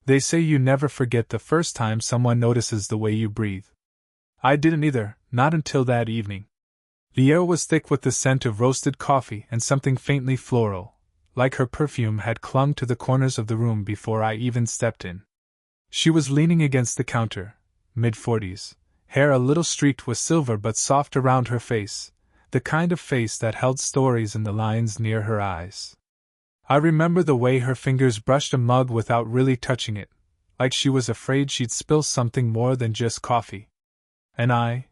They say you never forget the first time someone notices the way you breathe. I didn't either, not until that evening. The air was thick with the scent of roasted coffee and something faintly floral, like her perfume had clung to the corners of the room before I even stepped in. She was leaning against the counter, mid-40s, hair a little streaked with silver but soft around her face, the kind of face that held stories in the lines near her eyes. I remember the way her fingers brushed a mug without really touching it, like she was afraid she'd spill something more than just coffee. And I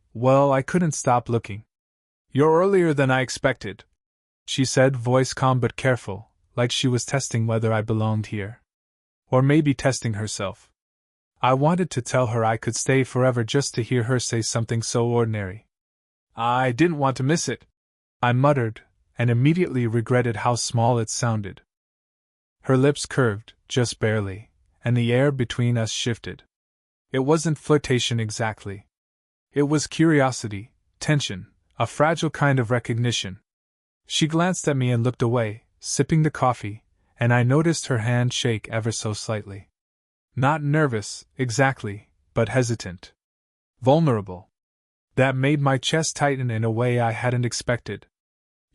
couldn't stop looking. "You're earlier than I expected," she said, voice calm but careful, like she was testing whether I belonged here. Or maybe testing herself. I wanted to tell her I could stay forever just to hear her say something so ordinary. "I didn't want to miss it," I muttered, and immediately regretted how small it sounded. Her lips curved, just barely, and the air between us shifted. It wasn't flirtation exactly. It was curiosity, tension, a fragile kind of recognition. She glanced at me and looked away, sipping the coffee, and I noticed her hand shake ever so slightly. Not nervous, exactly, but hesitant. Vulnerable. That made my chest tighten in a way I hadn't expected.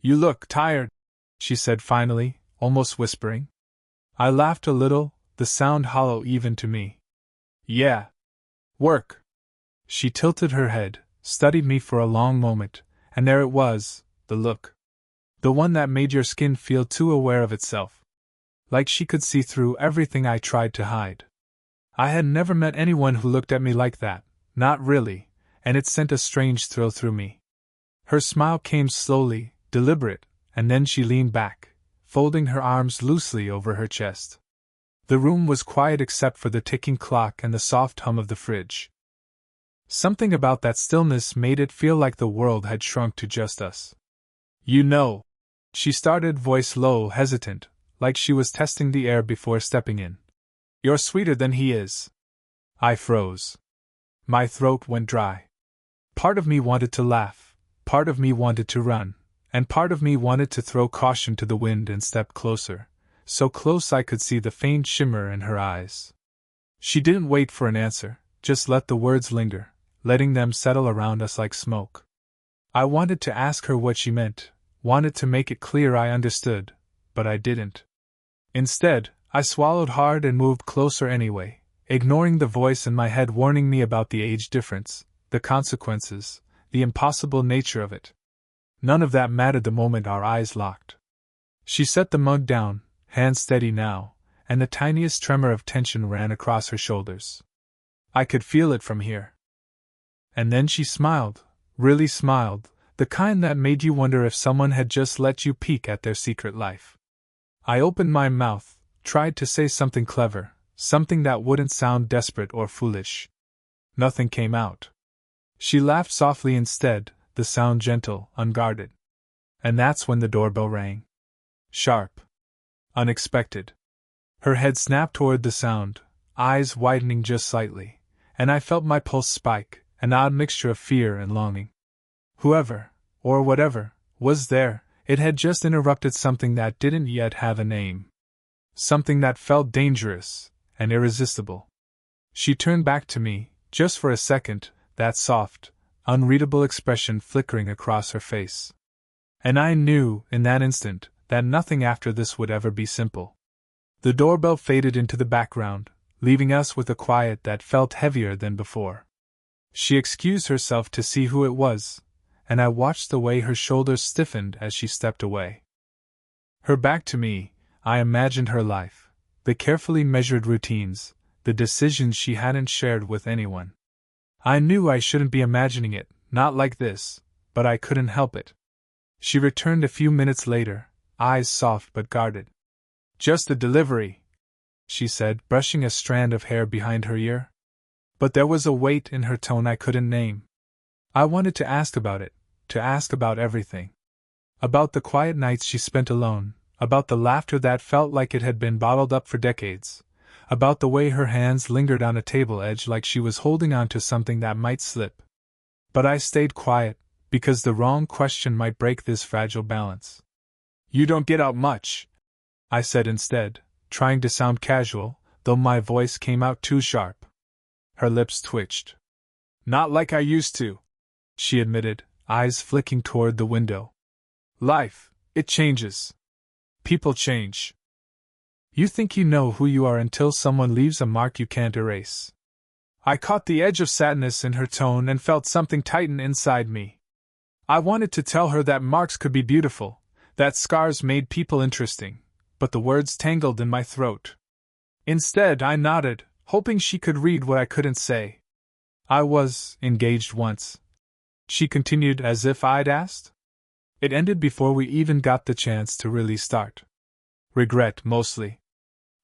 "You look tired," she said finally, almost whispering. I laughed a little, the sound hollow even to me. "Yeah. Work." She tilted her head, studied me for a long moment, and there it was, the look. The one that made your skin feel too aware of itself. Like she could see through everything I tried to hide. I had never met anyone who looked at me like that, not really, and it sent a strange thrill through me. Her smile came slowly, deliberate, and then she leaned back, folding her arms loosely over her chest. The room was quiet except for the ticking clock and the soft hum of the fridge. Something about that stillness made it feel like the world had shrunk to just us. "You know," she started, voice low, hesitant, like she was testing the air before stepping in. "You're sweeter than he is." I froze. My throat went dry. Part of me wanted to laugh, part of me wanted to run, and part of me wanted to throw caution to the wind and step closer, so close I could see the faint shimmer in her eyes. She didn't wait for an answer, just let the words linger, letting them settle around us like smoke. I wanted to ask her what she meant, wanted to make it clear I understood, but I didn't. Instead, I swallowed hard and moved closer anyway, ignoring the voice in my head warning me about the age difference, the consequences, the impossible nature of it. None of that mattered the moment our eyes locked. She set the mug down, hand steady now, and the tiniest tremor of tension ran across her shoulders. I could feel it from here. And then she smiled, really smiled, the kind that made you wonder if someone had just let you peek at their secret life. I opened my mouth, tried to say something clever, something that wouldn't sound desperate or foolish. Nothing came out. She laughed softly instead, the sound gentle, unguarded. And that's when the doorbell rang. Sharp. Unexpected. Her head snapped toward the sound, eyes widening just slightly, and I felt my pulse spike, an odd mixture of fear and longing. Whoever, or whatever, was there, it had just interrupted something that didn't yet have a name. Something that felt dangerous and irresistible. She turned back to me, just for a second, that soft, unreadable expression flickering across her face. And I knew, in that instant, that nothing after this would ever be simple. The doorbell faded into the background, leaving us with a quiet that felt heavier than before. She excused herself to see who it was, and I watched the way her shoulders stiffened as she stepped away. Her back to me, I imagined her life, the carefully measured routines, the decisions she hadn't shared with anyone. I knew I shouldn't be imagining it, not like this, but I couldn't help it. She returned a few minutes later, eyes soft but guarded. "Just a delivery," she said, brushing a strand of hair behind her ear. But there was a weight in her tone I couldn't name. I wanted to ask about it, to ask about everything. About the quiet nights she spent alone, about the laughter that felt like it had been bottled up for decades, about the way her hands lingered on a table edge like she was holding on to something that might slip. But I stayed quiet, because the wrong question might break this fragile balance. "You don't get out much," I said instead, trying to sound casual, though my voice came out too sharp. Her lips twitched. Not like I used to, she admitted, eyes flicking toward the window. Life, it changes. People change. You think you know who you are until someone leaves a mark you can't erase. I caught the edge of sadness in her tone and felt something tighten inside me. I wanted to tell her that marks could be beautiful, that scars made people interesting, but the words tangled in my throat. Instead, I nodded, hoping she could read what I couldn't say. I was engaged once. She continued as if I'd asked. It ended before we even got the chance to really start. Regret, mostly.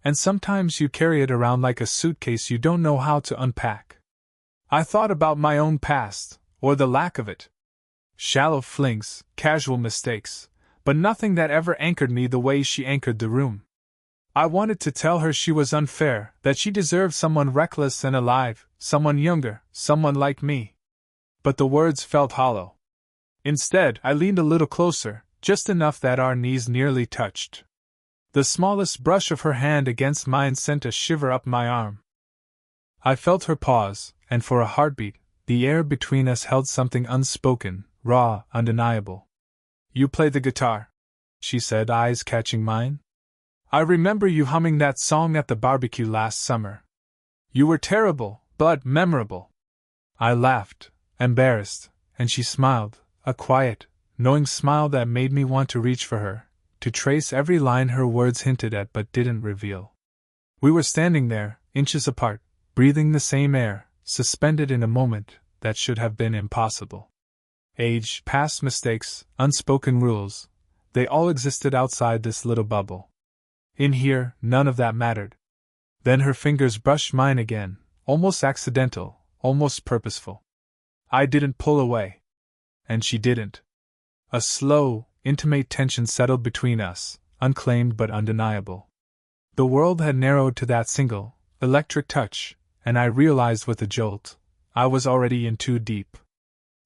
And sometimes you carry it around like a suitcase you don't know how to unpack. I thought about my own past, or the lack of it. Shallow flings, casual mistakes, but nothing that ever anchored me the way she anchored the room. I wanted to tell her she was unfair, that she deserved someone reckless and alive, someone younger, someone like me. But the words felt hollow. Instead, I leaned a little closer, just enough that our knees nearly touched. The smallest brush of her hand against mine sent a shiver up my arm. I felt her pause, and for a heartbeat, the air between us held something unspoken, raw, undeniable. You play the guitar, she said, eyes catching mine. I remember you humming that song at the barbecue last summer. You were terrible, but memorable. I laughed, embarrassed, and she smiled, a quiet, knowing smile that made me want to reach for her, to trace every line her words hinted at but didn't reveal. We were standing there, inches apart, breathing the same air, suspended in a moment that should have been impossible. Age, past mistakes, unspoken rules, they all existed outside this little bubble. In here, none of that mattered. Then her fingers brushed mine again, almost accidental, almost purposeful. I didn't pull away. And she didn't. A slow, intimate tension settled between us, unclaimed but undeniable. The world had narrowed to that single, electric touch, and I realized with a jolt, I was already in too deep.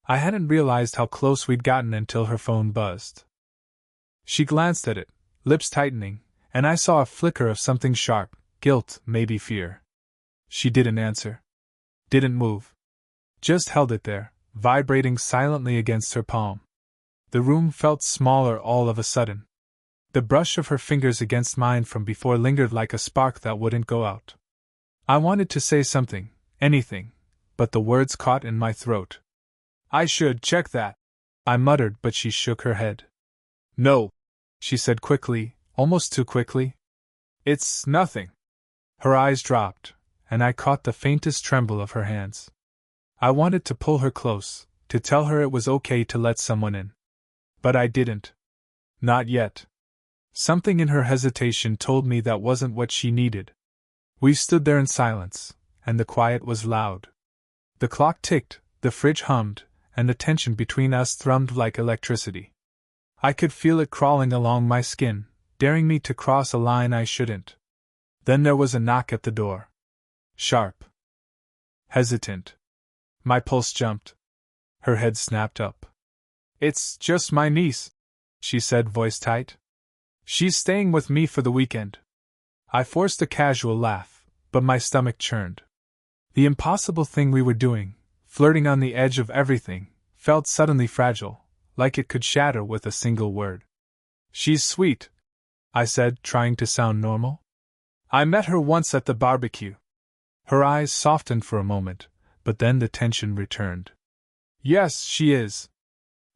I hadn't realized how close we'd gotten until her phone buzzed. She glanced at it, lips tightening, and I saw a flicker of something sharp, guilt, maybe fear. She didn't answer. Didn't move. Just held it there, vibrating silently against her palm. The room felt smaller all of a sudden. The brush of her fingers against mine from before lingered like a spark that wouldn't go out. I wanted to say something, anything, but the words caught in my throat. I should check that, I muttered, but she shook her head. No, she said quickly, almost too quickly. It's nothing. Her eyes dropped, and I caught the faintest tremble of her hands. I wanted to pull her close, to tell her it was okay to let someone in. But I didn't. Not yet. Something in her hesitation told me that wasn't what she needed. We stood there in silence, and the quiet was loud. The clock ticked, the fridge hummed, and the tension between us thrummed like electricity. I could feel it crawling along my skin, daring me to cross a line I shouldn't. Then there was a knock at the door. Sharp. Hesitant. My pulse jumped. Her head snapped up. It's just my niece, she said, voice tight. She's staying with me for the weekend. I forced a casual laugh, but my stomach churned. The impossible thing we were doing, flirting on the edge of everything, felt suddenly fragile, like it could shatter with a single word. She's sweet, I said, trying to sound normal. I met her once at the barbecue. Her eyes softened for a moment, but then the tension returned. Yes, she is.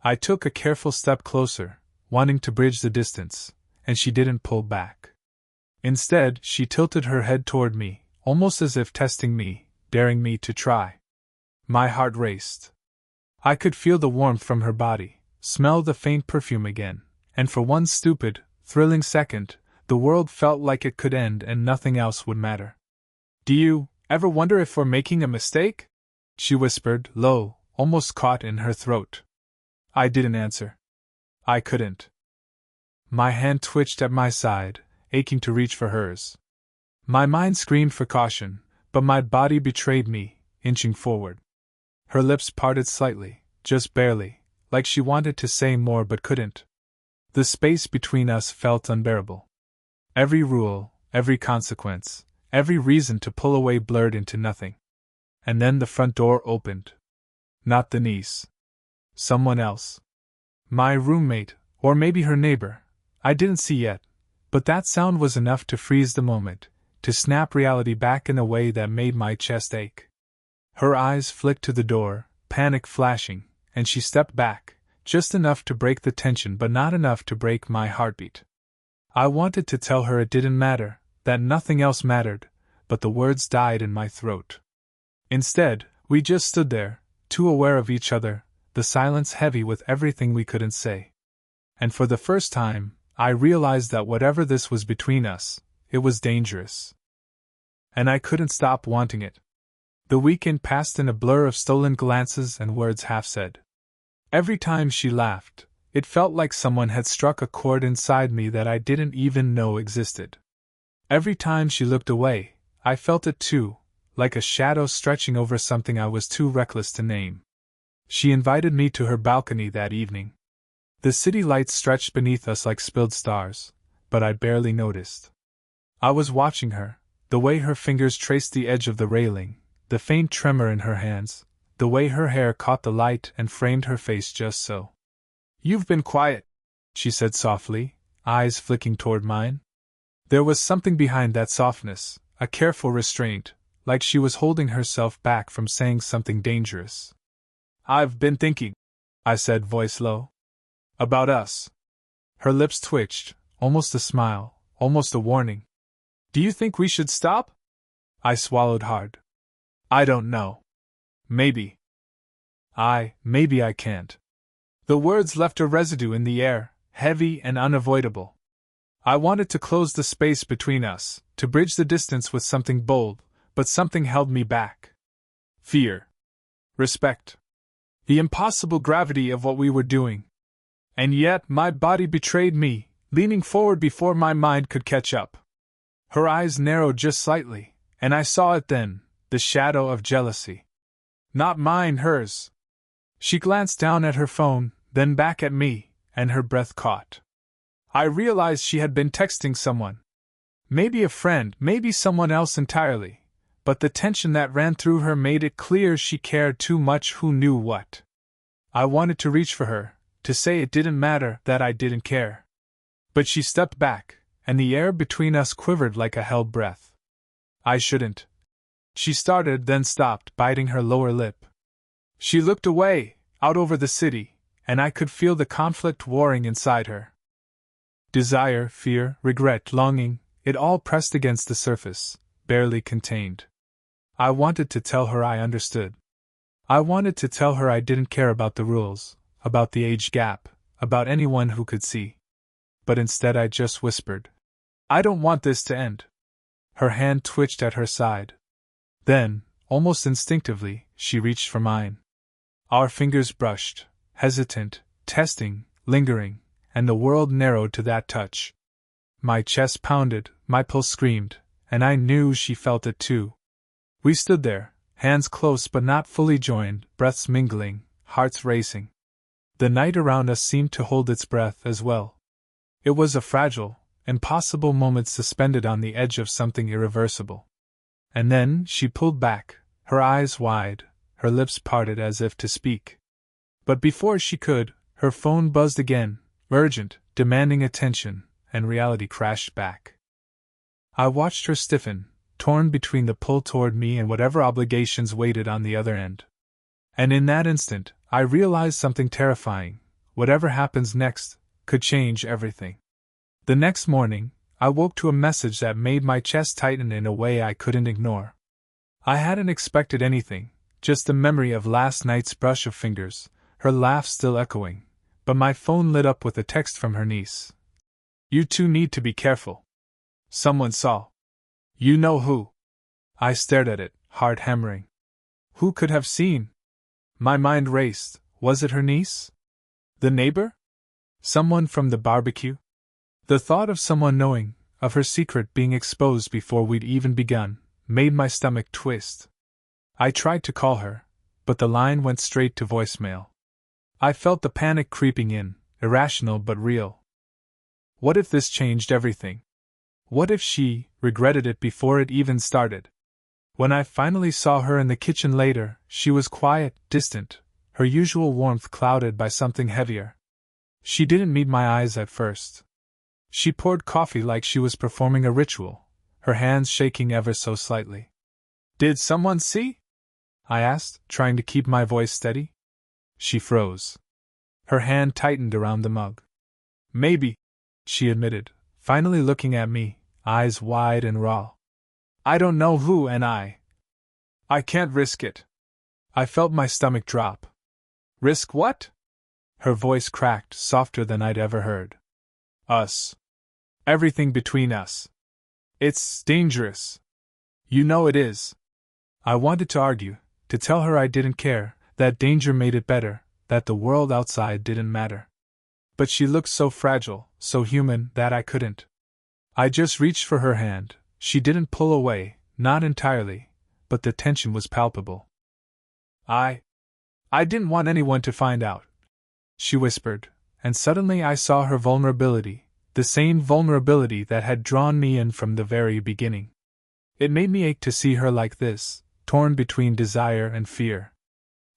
I took a careful step closer, wanting to bridge the distance, and she didn't pull back. Instead, she tilted her head toward me, almost as if testing me, daring me to try. My heart raced. I could feel the warmth from her body, smell the faint perfume again, and for one stupid, thrilling second, the world felt like it could end and nothing else would matter. Do you ever wonder if we're making a mistake? She whispered, low, almost caught in her throat. I didn't answer. I couldn't. My hand twitched at my side, aching to reach for hers. My mind screamed for caution, but my body betrayed me, inching forward. Her lips parted slightly, just barely, like she wanted to say more but couldn't. The space between us felt unbearable. Every rule, every consequence, every reason to pull away blurred into nothing. And then the front door opened. Not the niece. Someone else. My roommate, or maybe her neighbor. I didn't see yet, but that sound was enough to freeze the moment, to snap reality back in a way that made my chest ache. Her eyes flicked to the door, panic flashing, and she stepped back, just enough to break the tension but not enough to break my heartbeat. I wanted to tell her it didn't matter, that nothing else mattered, but the words died in my throat. Instead, we just stood there, too aware of each other, the silence heavy with everything we couldn't say. And for the first time, I realized that whatever this was between us, it was dangerous. And I couldn't stop wanting it. The weekend passed in a blur of stolen glances and words half said. Every time she laughed, it felt like someone had struck a chord inside me that I didn't even know existed. Every time she looked away, I felt it too, like a shadow stretching over something I was too reckless to name. She invited me to her balcony that evening. The city lights stretched beneath us like spilled stars, but I barely noticed. I was watching her, the way her fingers traced the edge of the railing, the faint tremor in her hands, the way her hair caught the light and framed her face just so. "You've been quiet," she said softly, eyes flicking toward mine. There was something behind that softness, a careful restraint, like she was holding herself back from saying something dangerous. "I've been thinking," I said, voice low. "About us." Her lips twitched, almost a smile, almost a warning. "Do you think we should stop?" I swallowed hard. "I don't know. Maybe. Maybe I can't." The words left a residue in the air, heavy and unavoidable. I wanted to close the space between us, to bridge the distance with something bold, but something held me back. Fear. Respect. The impossible gravity of what we were doing. And yet my body betrayed me, leaning forward before my mind could catch up. Her eyes narrowed just slightly, and I saw it then, the shadow of jealousy. Not mine, hers. She glanced down at her phone, then back at me, and her breath caught. I realized she had been texting someone. Maybe a friend, maybe someone else entirely, but the tension that ran through her made it clear she cared too much. Who knew what? I wanted to reach for her, to say it didn't matter, that I didn't care. But she stepped back, and the air between us quivered like a held breath. "I shouldn't." She started, then stopped, biting her lower lip. She looked away, out over the city, and I could feel the conflict warring inside her. Desire, fear, regret, longing, it all pressed against the surface, barely contained. I wanted to tell her I understood. I wanted to tell her I didn't care about the rules, about the age gap, about anyone who could see. But instead I just whispered, "I don't want this to end." Her hand twitched at her side. Then, almost instinctively, she reached for mine. Our fingers brushed, hesitant, testing, lingering, and the world narrowed to that touch. My chest pounded, my pulse screamed, and I knew she felt it too. We stood there, hands close but not fully joined, breaths mingling, hearts racing. The night around us seemed to hold its breath as well. It was a fragile, impossible moment suspended on the edge of something irreversible. And then she pulled back, her eyes wide, her lips parted as if to speak. But before she could, her phone buzzed again, urgent, demanding attention, and reality crashed back. I watched her stiffen, torn between the pull toward me and whatever obligations waited on the other end. And in that instant, I realized something terrifying. Whatever happens next could change everything. The next morning, I woke to a message that made my chest tighten in a way I couldn't ignore. I hadn't expected anything, just the memory of last night's brush of fingers, her laugh still echoing, but my phone lit up with a text from her niece. "You two need to be careful. Someone saw." "You know who?" I stared at it, heart hammering. Who could have seen? My mind raced. Was it her niece? The neighbor? Someone from the barbecue? The thought of someone knowing, of her secret being exposed before we'd even begun, made my stomach twist. I tried to call her, but the line went straight to voicemail. I felt the panic creeping in, irrational but real. What if this changed everything? What if she regretted it before it even started? When I finally saw her in the kitchen later, she was quiet, distant, her usual warmth clouded by something heavier. She didn't meet my eyes at first. She poured coffee like she was performing a ritual, her hands shaking ever so slightly. "Did someone see?" I asked, trying to keep my voice steady. She froze. Her hand tightened around the mug. "Maybe," she admitted, finally looking at me, eyes wide and raw. "I don't know who, and I can't risk it." I felt my stomach drop. "Risk what?" Her voice cracked, softer than I'd ever heard. "Us. Everything between us. It's dangerous. You know it is." I wanted to argue, to tell her I didn't care, that danger made it better, that the world outside didn't matter. But she looked so fragile, so human, that I couldn't. I just reached for her hand. She didn't pull away, not entirely, but the tension was palpable. I didn't want anyone to find out," she whispered, and suddenly I saw her vulnerability, the same vulnerability that had drawn me in from the very beginning. It made me ache to see her like this, torn between desire and fear.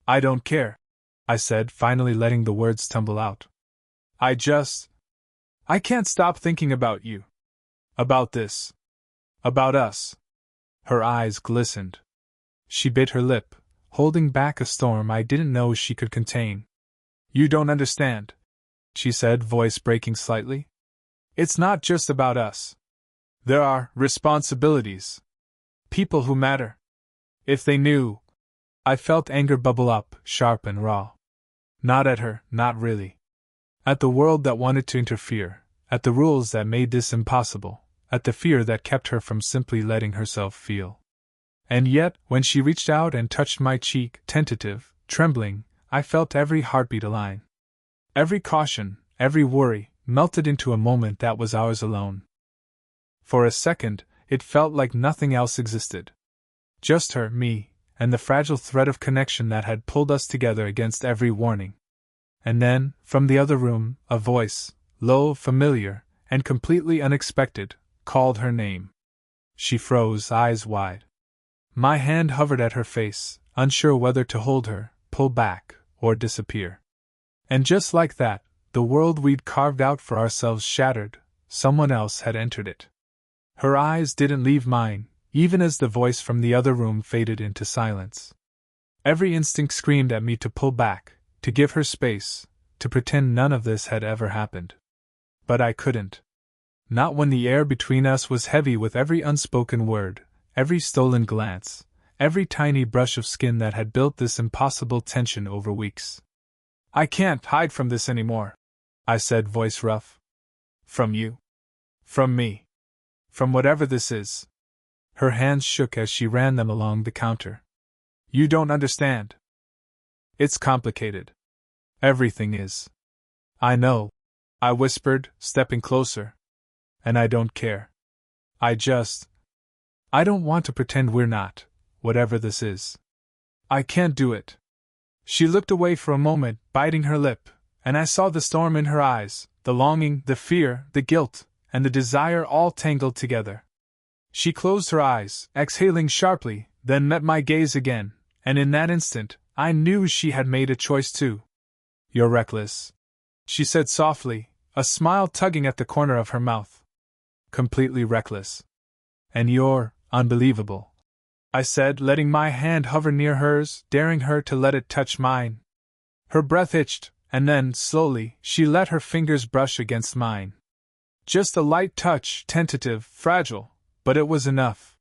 "I don't care," I said, finally letting the words tumble out. I can't stop thinking about you. About this. About us." Her eyes glistened. She bit her lip, holding back a storm I didn't know she could contain. "You don't understand," she said, voice breaking slightly. "It's not just about us. There are responsibilities. People who matter. If they knew." I felt anger bubble up, sharp and raw. Not at her, not really. At the world that wanted to interfere, at the rules that made this impossible, at the fear that kept her from simply letting herself feel. And yet, when she reached out and touched my cheek, tentative, trembling, I felt every heartbeat align. Every caution, every worry, melted into a moment that was ours alone. For a second, it felt like nothing else existed. Just her, me, and the fragile thread of connection that had pulled us together against every warning. And then, from the other room, a voice, low, familiar, and completely unexpected, called her name. She froze, eyes wide. My hand hovered at her face, unsure whether to hold her, pull back, or disappear. And just like that, the world we'd carved out for ourselves shattered. Someone else had entered it. Her eyes didn't leave mine, even as the voice from the other room faded into silence. Every instinct screamed at me to pull back, to give her space, to pretend none of this had ever happened. But I couldn't. Not when the air between us was heavy with every unspoken word, every stolen glance, every tiny brush of skin that had built this impossible tension over weeks. "I can't hide from this anymore," I said, voice rough. "From you. From me. From whatever this is." Her hands shook as she ran them along the counter. "You don't understand. It's complicated. Everything is." "I know," I whispered, stepping closer. "And I don't care. I don't want to pretend we're not, whatever this is. I can't do it." She looked away for a moment, biting her lip, and I saw the storm in her eyes, the longing, the fear, the guilt, and the desire all tangled together. She closed her eyes, exhaling sharply, then met my gaze again, and in that instant, I knew she had made a choice too. "You're reckless," she said softly, a smile tugging at the corner of her mouth. "Completely reckless. And you're unbelievable," I said, letting my hand hover near hers, daring her to let it touch mine. Her breath itched, and then, slowly, she let her fingers brush against mine. Just a light touch, tentative, fragile, but it was enough.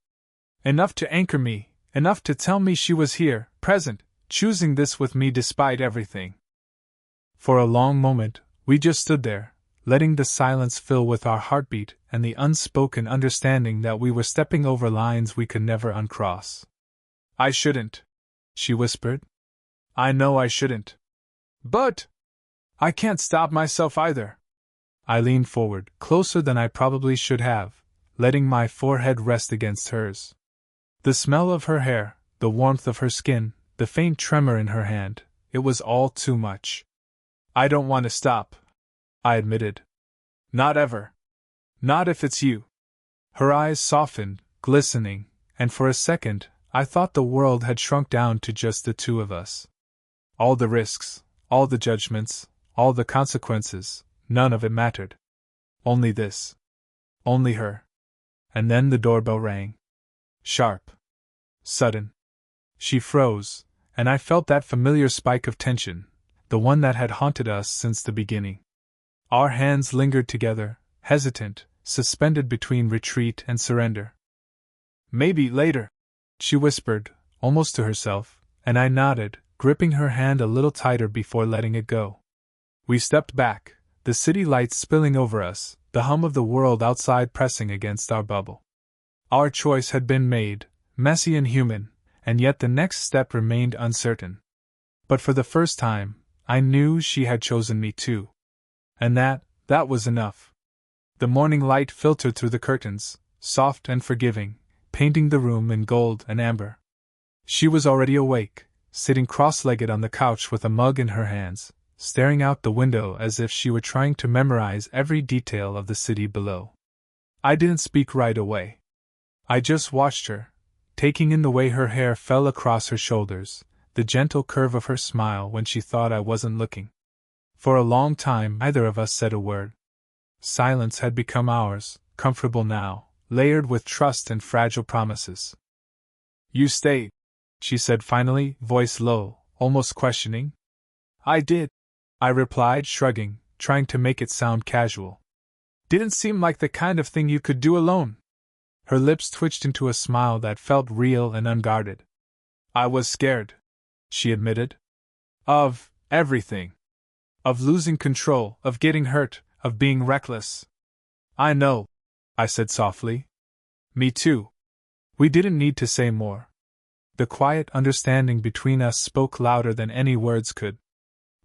Enough to anchor me, enough to tell me she was here, present, choosing this with me despite everything. For a long moment, we just stood there, letting the silence fill with our heartbeat and the unspoken understanding that we were stepping over lines we could never uncross. "I shouldn't," she whispered. "I know I shouldn't. But I can't stop myself either." I leaned forward, closer than I probably should have, letting my forehead rest against hers. The smell of her hair, the warmth of her skin, the faint tremor in her hand, it was all too much. "I don't want to stop," I admitted. "Not ever. Not if it's you." Her eyes softened, glistening, and for a second, I thought the world had shrunk down to just the two of us. All the risks, all the judgments, all the consequences, none of it mattered. Only this. Only her. And then the doorbell rang. Sharp. Sudden. She froze, and I felt that familiar spike of tension, the one that had haunted us since the beginning. Our hands lingered together, hesitant, suspended between retreat and surrender. Maybe later, she whispered, almost to herself, and I nodded, gripping her hand a little tighter before letting it go. We stepped back, the city lights spilling over us, the hum of the world outside pressing against our bubble. Our choice had been made, messy and human, and yet the next step remained uncertain. But for the first time, I knew she had chosen me too. And that was enough. The morning light filtered through the curtains, soft and forgiving, painting the room in gold and amber. She was already awake, sitting cross-legged on the couch with a mug in her hands, staring out the window as if she were trying to memorize every detail of the city below. I didn't speak right away. I just watched her, taking in the way her hair fell across her shoulders, the gentle curve of her smile when she thought I wasn't looking. For a long time neither of us said a word. Silence had become ours, comfortable now, layered with trust and fragile promises. You stayed, she said finally, voice low, almost questioning. I did, I replied, shrugging, trying to make it sound casual. Didn't seem like the kind of thing you could do alone. Her lips twitched into a smile that felt real and unguarded. I was scared, she admitted. Of everything. Of losing control, of getting hurt, of being reckless. I know, I said softly. Me too. We didn't need to say more. The quiet understanding between us spoke louder than any words could.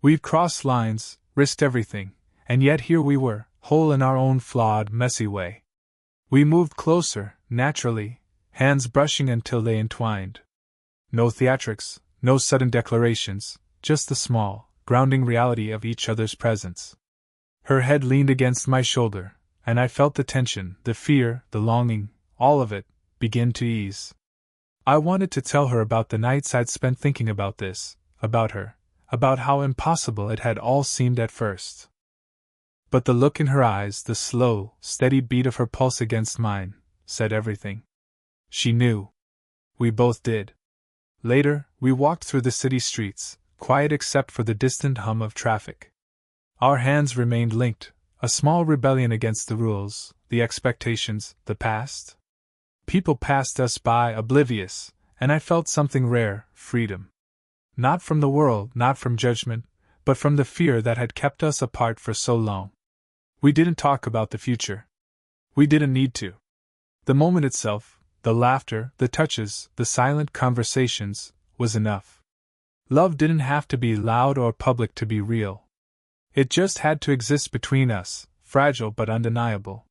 We'd crossed lines, risked everything, and yet here we were, whole in our own flawed, messy way. We moved closer, naturally, hands brushing until they entwined. No theatrics, no sudden declarations, just the small, grounding reality of each other's presence. Her head leaned against my shoulder, and I felt the tension, the fear, the longing, all of it, begin to ease. I wanted to tell her about the nights I'd spent thinking about this, about her, about how impossible it had all seemed at first. But the look in her eyes, the slow, steady beat of her pulse against mine, said everything. She knew. We both did. Later, we walked through the city streets, quiet except for the distant hum of traffic. Our hands remained linked, a small rebellion against the rules, the expectations, the past. People passed us by oblivious, and I felt something rare, freedom. Not from the world, not from judgment, but from the fear that had kept us apart for so long. We didn't talk about the future. We didn't need to. The moment itself, the laughter, the touches, the silent conversations, was enough. Love didn't have to be loud or public to be real. It just had to exist between us, fragile but undeniable.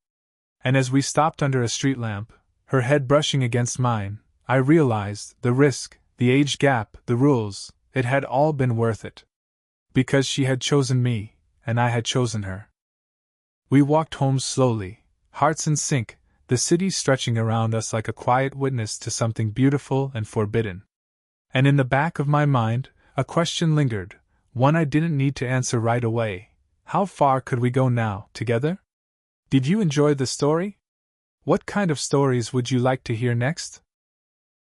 And as we stopped under a street lamp, her head brushing against mine, I realized the risk, the age gap, the rules, it had all been worth it. Because she had chosen me, and I had chosen her. We walked home slowly, hearts in sync, the city stretching around us like a quiet witness to something beautiful and forbidden. And in the back of my mind, a question lingered, one I didn't need to answer right away. How far could we go now, together? Did you enjoy the story? What kind of stories would you like to hear next?